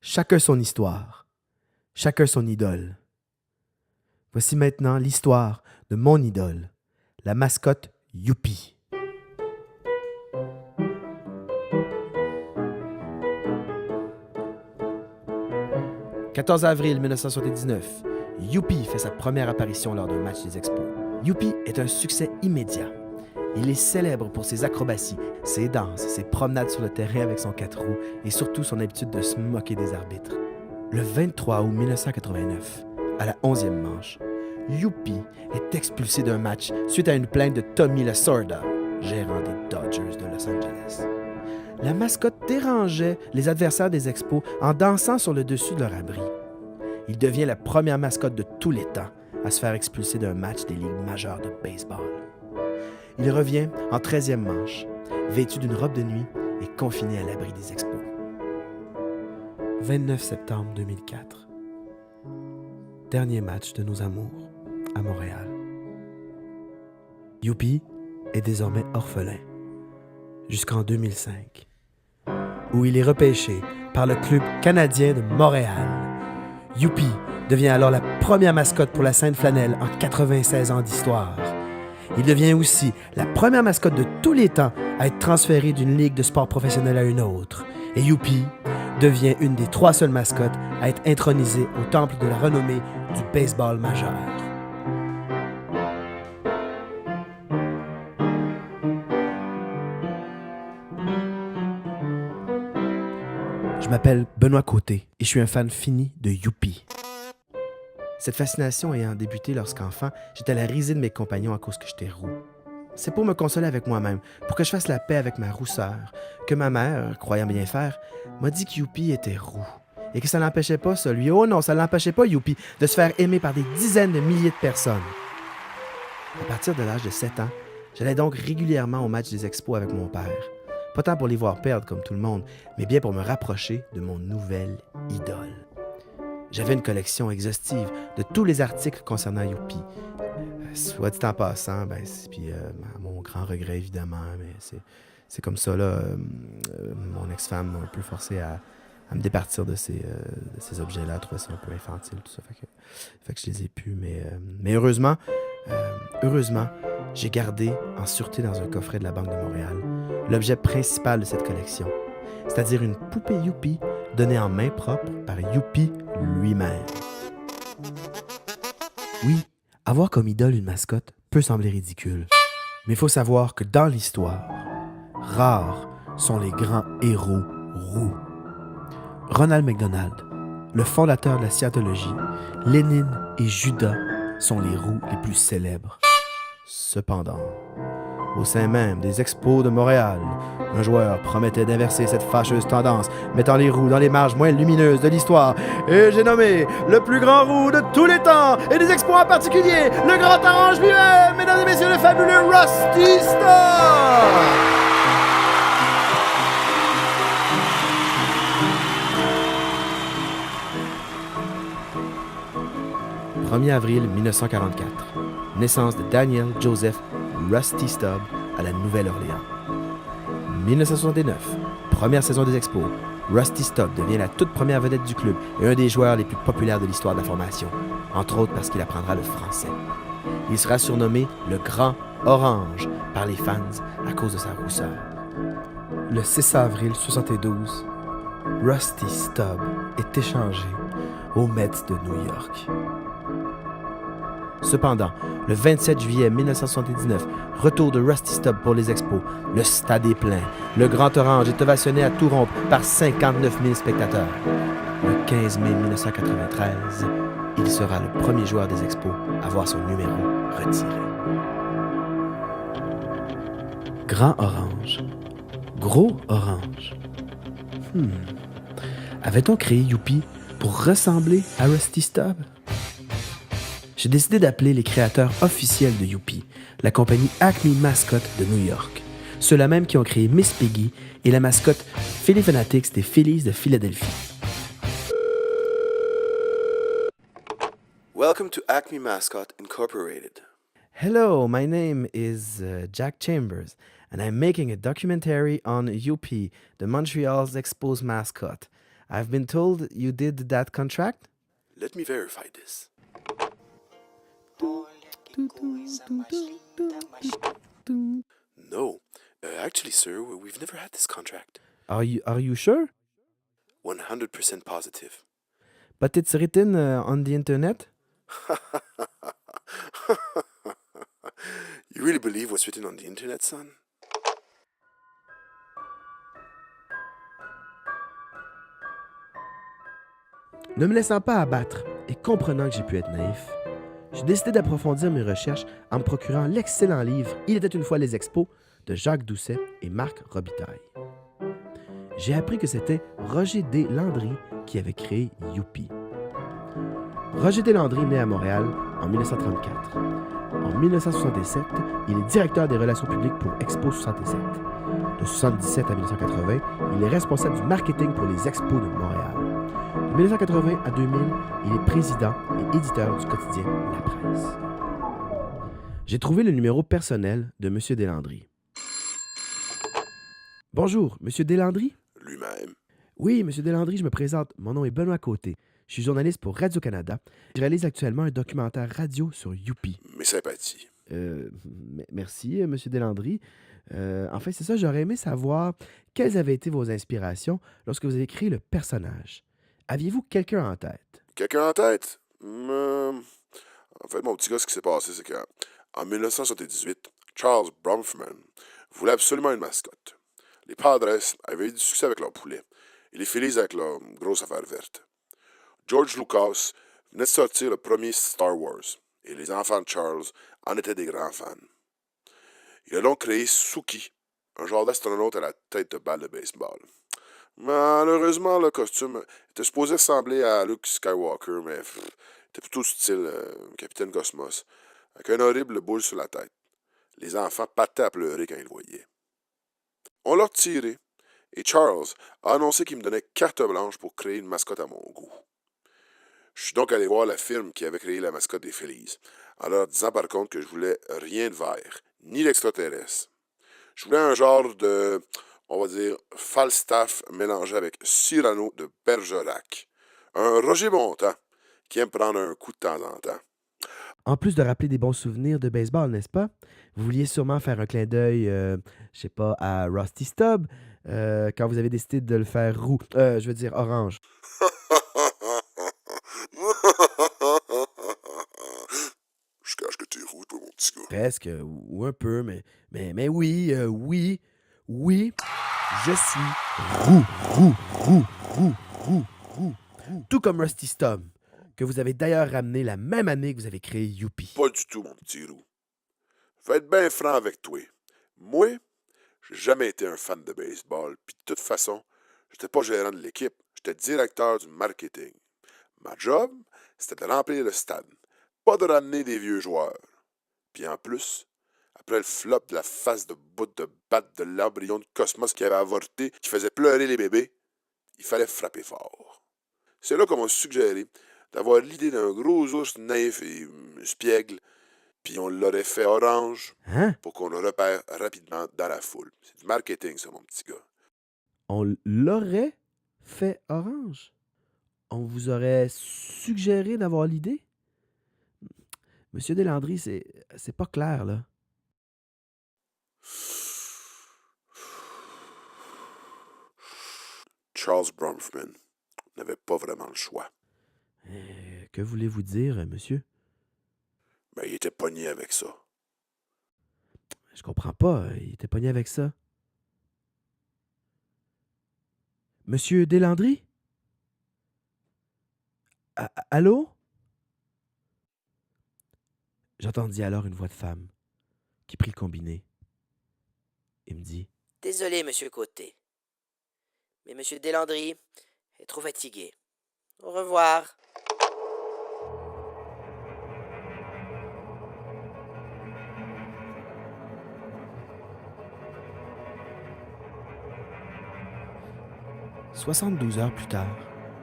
Chacun son histoire, chacun son idole. Voici maintenant l'histoire de mon idole, la mascotte Youpi. « 14 avril 1979, Youpi fait sa première apparition lors d'un match des Expos. Youpi est un succès immédiat. Il est célèbre pour ses acrobaties, ses danses, ses promenades sur le terrain avec son 4 roues et surtout son habitude de se moquer des arbitres. Le 23 août 1989, à la 11e manche, Youpi est expulsé d'un match suite à une plainte de Tommy Lasorda, gérant des Dodgers de Los Angeles. La mascotte dérangeait les adversaires des Expos en dansant sur le dessus de leur abri. Il devient la première mascotte de tous les temps à se faire expulser d'un match des ligues majeures de baseball. Il revient en 13e manche, vêtu d'une robe de nuit et confiné à l'abri des Expos. 29 septembre 2004. Dernier match de nos amours à Montréal. Youpi est désormais orphelin jusqu'en 2005, où il est repêché par le Club canadien de Montréal. Youpi devient alors la première mascotte pour la Sainte-Flanelle en 96 ans d'histoire. Il devient aussi la première mascotte de tous les temps à être transférée d'une ligue de sport professionnel à une autre. Et Youpi devient une des 3 seules mascottes à être intronisée au temple de la renommée du baseball majeur. Je m'appelle Benoît Côté et je suis un fan fini de Youpi. Cette fascination ayant débuté lorsqu'enfant, j'étais à la risée de mes compagnons à cause que j'étais roux. C'est pour me consoler avec moi-même, pour que je fasse la paix avec ma rousseur, que ma mère, croyant bien faire, m'a dit que Youpi était roux. Et que ça n'empêchait pas ça, lui. Oh non, ça n'empêchait pas Youpi de se faire aimer par des dizaines de milliers de personnes. À partir de l'âge de 7 ans, j'allais donc régulièrement au match des Expos avec mon père. Pas tant pour les voir perdre comme tout le monde, mais bien pour me rapprocher de mon nouvel idole. J'avais une collection exhaustive de tous les articles concernant Youpi. Soit dit en passant, puis à mon grand regret évidemment, mais c'est comme ça, là. Mon ex-femme m'a un peu forcé à me départir de ces objets-là, trouvais ça un peu infantile, tout ça. Fait que je les ai pu, mais heureusement, j'ai gardé en sûreté dans un coffret de la Banque de Montréal l'objet principal de cette collection, c'est-à-dire une poupée Youpi donnée en main propre par Youpi lui-même. Oui, avoir comme idole une mascotte peut sembler ridicule, mais il faut savoir que dans l'histoire, rares sont les grands héros roux. Ronald McDonald, le fondateur de la scientologie, Lénine et Judas sont les roux les plus célèbres. Cependant, au sein même des Expos de Montréal, un joueur promettait d'inverser cette fâcheuse tendance, mettant les roux dans les marges moins lumineuses de l'histoire. Et j'ai nommé le plus grand roux de tous les temps, et des Expos en particulier, le grand orange lui-même, mesdames et messieurs, le fabuleux Rusty Stubb! 1er avril 1944, naissance de Daniel Joseph Rusty Stubb à la Nouvelle-Orléans. 1969, première saison des Expos, Rusty Stubb devient la toute première vedette du club et un des joueurs les plus populaires de l'histoire de la formation, entre autres parce qu'il apprendra le français. Il sera surnommé le Grand Orange par les fans à cause de sa rousseur. Le 6 avril 1972, Rusty Stubb est échangé aux Mets de New York. Cependant, le 27 juillet 1979, retour de Rusty Stubb pour les Expos. Le stade est plein. Le Grand Orange est ovationné à tout rompre par 59 000 spectateurs. Le 15 mai 1993, il sera le premier joueur des Expos à voir son numéro retiré. Grand Orange. Gros Orange. Avait-on créé Youpi pour ressembler à Rusty Stubb? J'ai décidé d'appeler les créateurs officiels de Youpi, la compagnie Acme Mascot de New York, ceux-là même qui ont créé Miss Piggy et la mascotte Philly Fanatics des Phillies de Philadelphie. Welcome to Acme Mascot Incorporated. Hello, my name is Jack Chambers, and I'm making a documentary on Youpi, the Montreal's Expos mascot. I've been told you did that contract? Let me verify this. No. Actually, sir, we've never had this contract. Are you sure? 100% positive. But it's written on the internet? You really believe what's written on the internet, son? Ne me laissant pas abattre et comprenant que j'ai pu être naïf, j'ai décidé d'approfondir mes recherches en me procurant l'excellent livre Il était une fois les expos de Jacques Doucet et Marc Robitaille. J'ai appris que c'était Roger D. Landry qui avait créé Youpi. Roger D. Landry naît à Montréal en 1934. En 1967, il est directeur des relations publiques pour Expo 67. De 1977 à 1980, il est responsable du marketing pour les Expos de Montréal. De 1980 à 2000, il est président et éditeur du quotidien La Presse. J'ai trouvé le numéro personnel de M. Deslandry. Bonjour, M. Deslandry? Lui-même. Oui, M. Deslandry, je me présente. Mon nom est Benoît Côté. Je suis journaliste pour Radio-Canada. Je réalise actuellement un documentaire radio sur Youpi. Mes sympathies. Merci, M. Deslandry. En fait, c'est ça, j'aurais aimé savoir quelles avaient été vos inspirations lorsque vous avez créé le personnage. Aviez-vous quelqu'un en tête? Quelqu'un en tête? En fait, mon petit gars, ce qui s'est passé, c'est qu'en 1978, Charles Bronfman voulait absolument une mascotte. Les Padres avaient eu du succès avec leur poulet et les Phillies avec leur grosse affaire verte. George Lucas venait de sortir le premier Star Wars et les enfants de Charles en étaient des grands fans. Il a donc créé Suki, un genre d'astronaute à la tête de balle de baseball. Malheureusement, le costume était supposé ressembler à Luke Skywalker, mais était plutôt style Capitaine Cosmos, avec un horrible boule sur la tête. Les enfants partaient à pleurer quand ils le voyaient. On l'a retiré, et Charles a annoncé qu'il me donnait carte blanche pour créer une mascotte à mon goût. Je suis donc allé voir la firme qui avait créé la mascotte des Phillies, en leur disant par contre que je voulais rien de vert, ni d'extraterrestre. Je voulais un genre de, on va dire, Falstaff mélangé avec Cyrano de Bergerac. Un Roger Bontemps qui aime prendre un coup de temps en temps. En plus de rappeler des bons souvenirs de baseball, n'est-ce pas? Vous vouliez sûrement faire un clin d'œil, je sais pas, à Rusty Stubb, quand vous avez décidé de le faire orange. Je cache que t'es roux, toi, mon petit gars. Presque, ou un peu, mais oui, je suis roux. Tout comme Rusty Stubb, que vous avez d'ailleurs ramené la même année que vous avez créé Youpi. Pas du tout, mon petit roux. Faut être bien franc avec toi. Moi, j'ai jamais été un fan de baseball, puis de toute façon, j'étais pas gérant de l'équipe, j'étais directeur du marketing. Ma job, c'était de remplir le stade, pas de ramener des vieux joueurs. Puis en plus, après le flop de la face de bout de batte de l'embryon de Cosmos qui avait avorté, qui faisait pleurer les bébés, il fallait frapper fort. C'est là qu'on m'a suggéré d'avoir l'idée d'un gros ours naïf et spiègle, puis on l'aurait fait orange pour qu'on le repère rapidement dans la foule. C'est du marketing, ça, mon petit gars. On l'aurait fait orange? On vous aurait suggéré d'avoir l'idée? Monsieur Deslandry, c'est pas clair, là. Charles Bronfman n'avait pas vraiment le choix. Que voulez-vous dire, monsieur? Mais il était pogné avec ça. Je comprends pas, il était pogné avec ça. Monsieur Deslandry? Allô? J'entendis alors une voix de femme qui prit le combiné et me dit « Désolé, monsieur Côté, mais monsieur Deslandry est trop fatigué. Au revoir. » « 72 heures plus tard,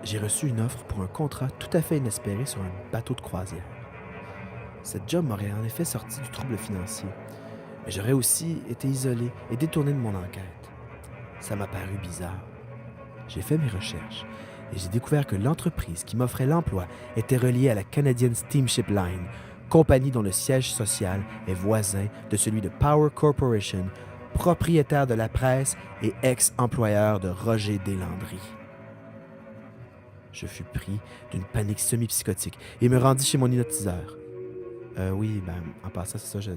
j'ai reçu une offre pour un contrat tout à fait inespéré sur un bateau de croisière. Cette job m'aurait en effet sorti du trouble financier, mais j'aurais aussi été isolé et détourné de mon enquête. Ça m'a paru bizarre. J'ai fait mes recherches et j'ai découvert que l'entreprise qui m'offrait l'emploi était reliée à la Canadian Steamship Line, compagnie dont le siège social est voisin de celui de Power Corporation, propriétaire de la presse et ex-employeur de Roger Deslandry. Je fus pris d'une panique semi-psychotique et me rendis chez mon hypnotiseur. Oui, en passant, c'est ça,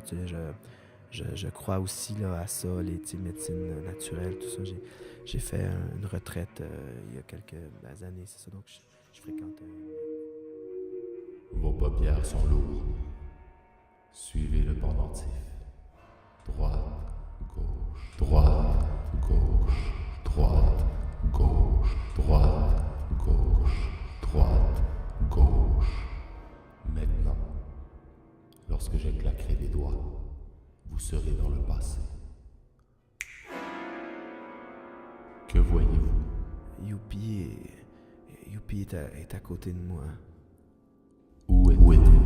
je crois aussi là, à ça, les médecines naturelles, tout ça. J'ai fait une retraite il y a quelques années, c'est ça, donc je fréquente... Vos paupières sont lourdes. Suivez le pendentif. Droite, gauche, droite, gauche, droite, gauche, droite, gauche, droite, gauche. Maintenant, lorsque je claquerai des doigts, vous serez dans le passé. Que voyez-vous? Youpi est à côté de moi, Où êtes-vous?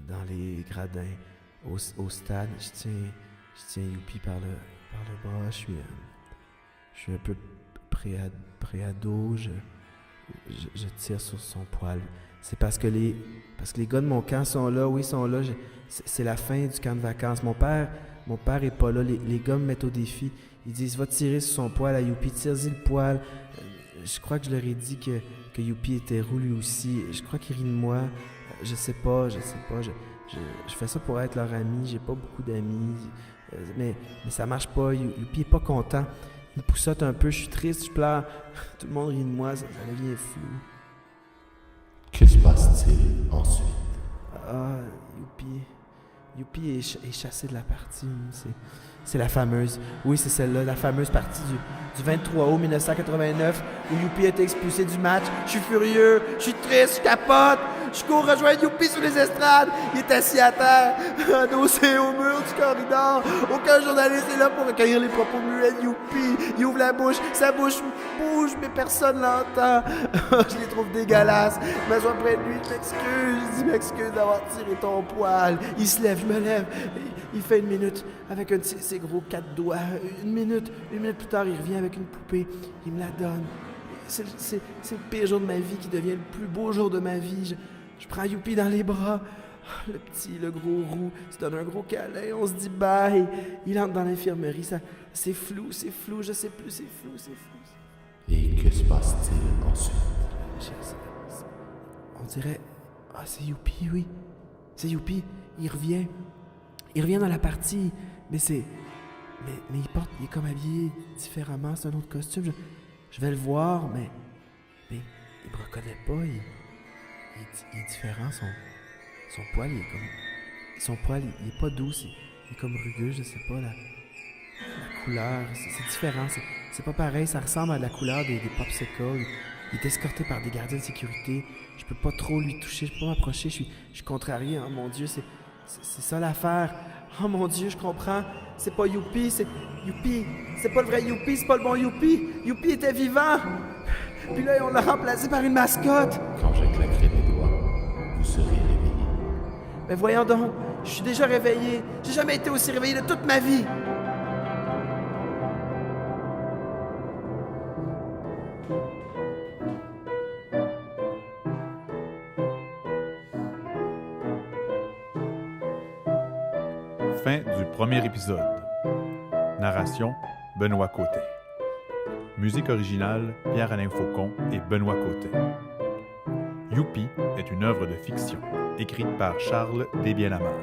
dans les gradins, au stade. Je tiens Youpi par le bras. Je suis un peu préado. Je tire sur son poil. C'est parce que les gars de mon camp sont là. Oui, ils sont là. C'est la fin du camp de vacances. Mon père est pas là. Les gars me mettent au défi. Ils disent, va tirer sur son poil à Youpi. Tire-y le poil. Je crois que je leur ai dit que Youpi était roux lui aussi. Je crois qu'ils rient de moi. Je sais pas. Je fais ça pour être leur ami. J'ai pas beaucoup d'amis. Mais ça marche pas. Youpi est pas content. Il me poussote un peu. Je suis triste. Je pleure. Tout le monde rit de moi. Ça devient flou. Que se passe-t-il ensuite? Ah, Youpi est chassé de la partie. C'est la fameuse. Oui, c'est celle-là, la fameuse partie du 23 août 1989 où Youpi a été expulsé du match. Je suis furieux, je suis triste, je capote. Je cours rejoindre Youpi sur les estrades. Il est assis à terre, adossé au mur du corridor. Aucun journaliste est là pour recueillir les propos muets de Youpi. Il ouvre la bouche, sa bouche bouge, mais personne l'entend. Je les trouve dégueulasses. Je m'assois près de lui, je m'excuse d'avoir tiré ton poil. Il se lève, je me lève. Il fait une minute avec un de ses gros 4 doigts. Une minute plus tard, il revient avec une poupée. Il me la donne. C'est le pire jour de ma vie qui devient le plus beau jour de ma vie. Je prends Youpi dans les bras. Le petit, le gros roux, se donne un gros câlin. On se dit bye. Il entre dans l'infirmerie. C'est flou, je sais plus, c'est flou. Et que se passe-t-il ensuite? On dirait... Ah, c'est Youpi, oui. C'est Youpi. Il revient dans la partie. Mais il est comme habillé différemment. C'est un autre costume. Je vais le voir, mais il me reconnaît pas. Il est différent. Son poil, il est comme... Son poil, il est pas doux. Il est comme rugueux, je sais pas. La couleur, c'est différent. C'est pas pareil. Ça ressemble à la couleur des popsicles. Il est escorté par des gardiens de sécurité. Je peux pas trop lui toucher. Je peux pas m'approcher. Je suis contrarié. Oh mon Dieu, c'est ça l'affaire. Oh mon Dieu, je comprends. C'est pas Youpi, c'est Youpi. C'est pas le vrai Youpi, c'est pas le bon Youpi. Youpi était vivant. Puis là, on l'a remplacé par une mascotte. Quand je claquerai des doigts, vous serez réveillé. Mais voyons donc, je suis déjà réveillé. J'ai jamais été aussi réveillé de toute ma vie. Fin du premier épisode. Narration, Benoît Côté. Musique originale, Pierre-Alain Faucon et Benoît Côté. Youpi est une œuvre de fiction, écrite par Charles Desbiens-Lamar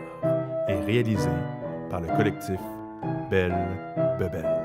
et réalisée par le collectif Belle Bebelle.